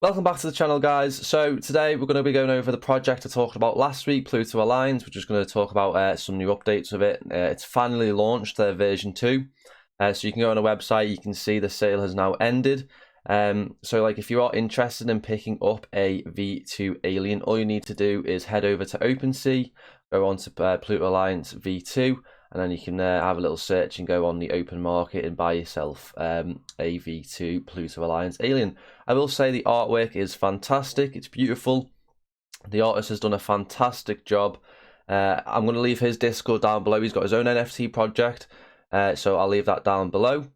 Welcome back to the channel, guys. So today we're going to be going over the project I talked about last week, Pluto Alliance. We're just going to talk about some new updates of it. It's finally launched their version 2. So you can go on a website, you can see the sale has now ended. So like if you are interested in picking up a V2 alien, all you need to do is head over to OpenSea, go on to Pluto Alliance V2, and then you can have a little search and go on the open market and buy yourself a V2 Pluto Alliance alien. I will say the artwork is fantastic. It's beautiful. The artist has done a fantastic job. I'm going to leave his Discord down below. He's got his own NFT project, so I'll leave that down below.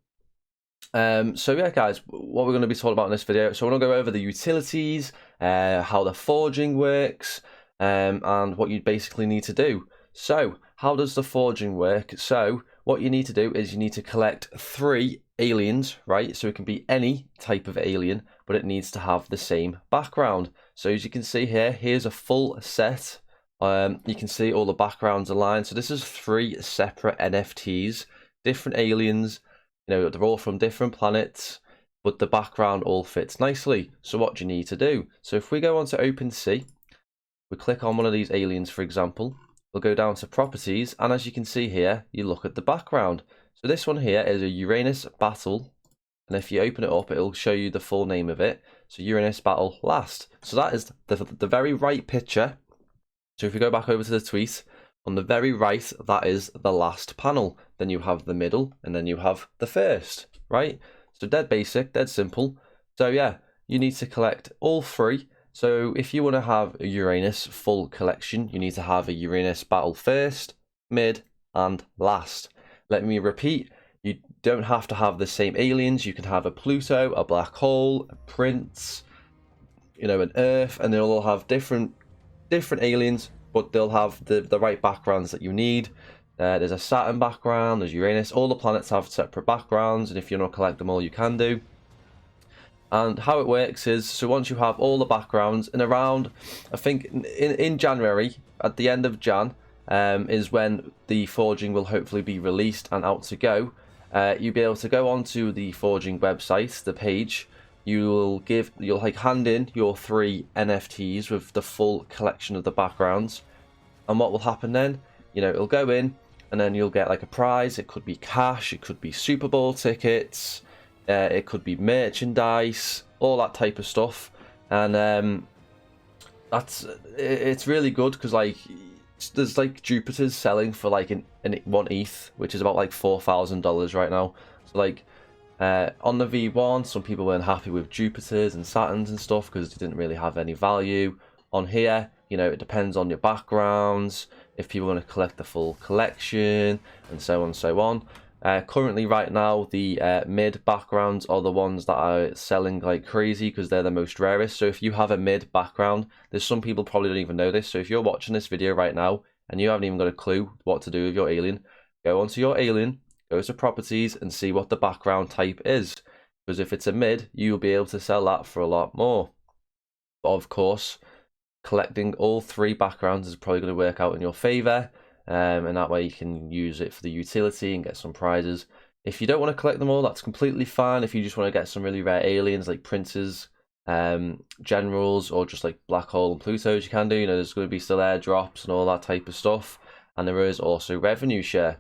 So yeah, guys, what we're going to be talking about in this video. So we're going to go over the utilities, how the forging works, and what you basically need to do. So how does the forging work? So what you need to do is you need to collect 3 aliens, right? So it can be any type of alien, but it needs to have the same background. So as you can see here, here's a full set. You can see all the backgrounds aligned. So this is 3 separate NFTs, different aliens. You know, they're all from different planets, but the background all fits nicely. So what do you need to do? So if we go onto OpenSea, we click on one of these aliens, for example, we'll go down to properties, and as you can see here, you look at the background. So this one here is a Uranus battle, and if you open it up, it'll show you the full name of it. So Uranus battle last. So that is the very right picture. So if we go back over to the tweet, on the very right, that is the last panel. Then you have the middle, and then you have the first, right? So dead basic, dead simple. So yeah, you need to collect all 3. So if you want to have a Uranus full collection, you need to have a Uranus battle first, mid, and last. Let me repeat, you don't have to have the same aliens. You can have a Pluto, a black hole, a Prince, you know, an Earth, and they'll all have different aliens, but they'll have the right backgrounds that you need. There's a Saturn background, there's Uranus. All the planets have separate backgrounds, and if you want to collect them all, you can do. And how it works is, so once you have all the backgrounds, in around, I think in January, at the end of Jan, is when the forging will hopefully be released and out to go. You'll be able to go onto the forging website, the page. You'll like hand in your 3 NFTs with the full collection of the backgrounds. And what will happen then? You know, it'll go in, and then you'll get like a prize. It could be cash, it could be Super Bowl tickets. It could be merchandise, all that type of stuff, and it's really good because like there's like Jupiter's selling for like in 1 ETH, which is about like $4,000 right now. So like on the V1, some people weren't happy with Jupiter's and Saturns and stuff because they didn't really have any value. On here, you know, it depends on your backgrounds, if people want to collect the full collection, and so on and so on. Currently right now, the mid backgrounds are the ones that are selling like crazy because they're the most rarest. So if you have a mid background, there's some people probably don't even know this. So if you're watching this video right now and you haven't even got a clue what to do with your alien, go onto your alien, go to properties and see what the background type is. Because if it's a mid, you'll be able to sell that for a lot more. But of course, collecting all 3 backgrounds is probably going to work out in your favor. And that way you can use it for the utility and get some prizes. If you don't want to collect them all, that's completely fine. If you just want to get some really rare aliens like princes, generals, or just like black hole and Plutos, you can do. You know, there's going to be still airdrops and all that type of stuff, and there is also revenue share.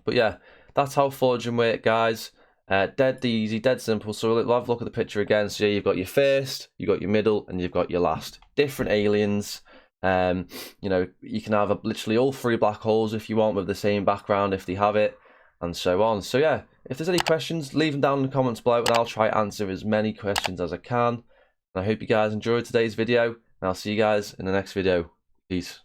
But yeah, that's how forging works, guys. Dead easy, dead simple. So we'll have a look at the picture again. So yeah, you've got your first, you've got your middle, and you've got your last. Different aliens. You know, you can have literally all 3 black holes if you want with the same background if they have it, and so on. So yeah, if there's any questions, leave them down in the comments below and I'll try to answer as many questions as I can. And I hope you guys enjoyed today's video, and I'll see you guys in the next video. Peace.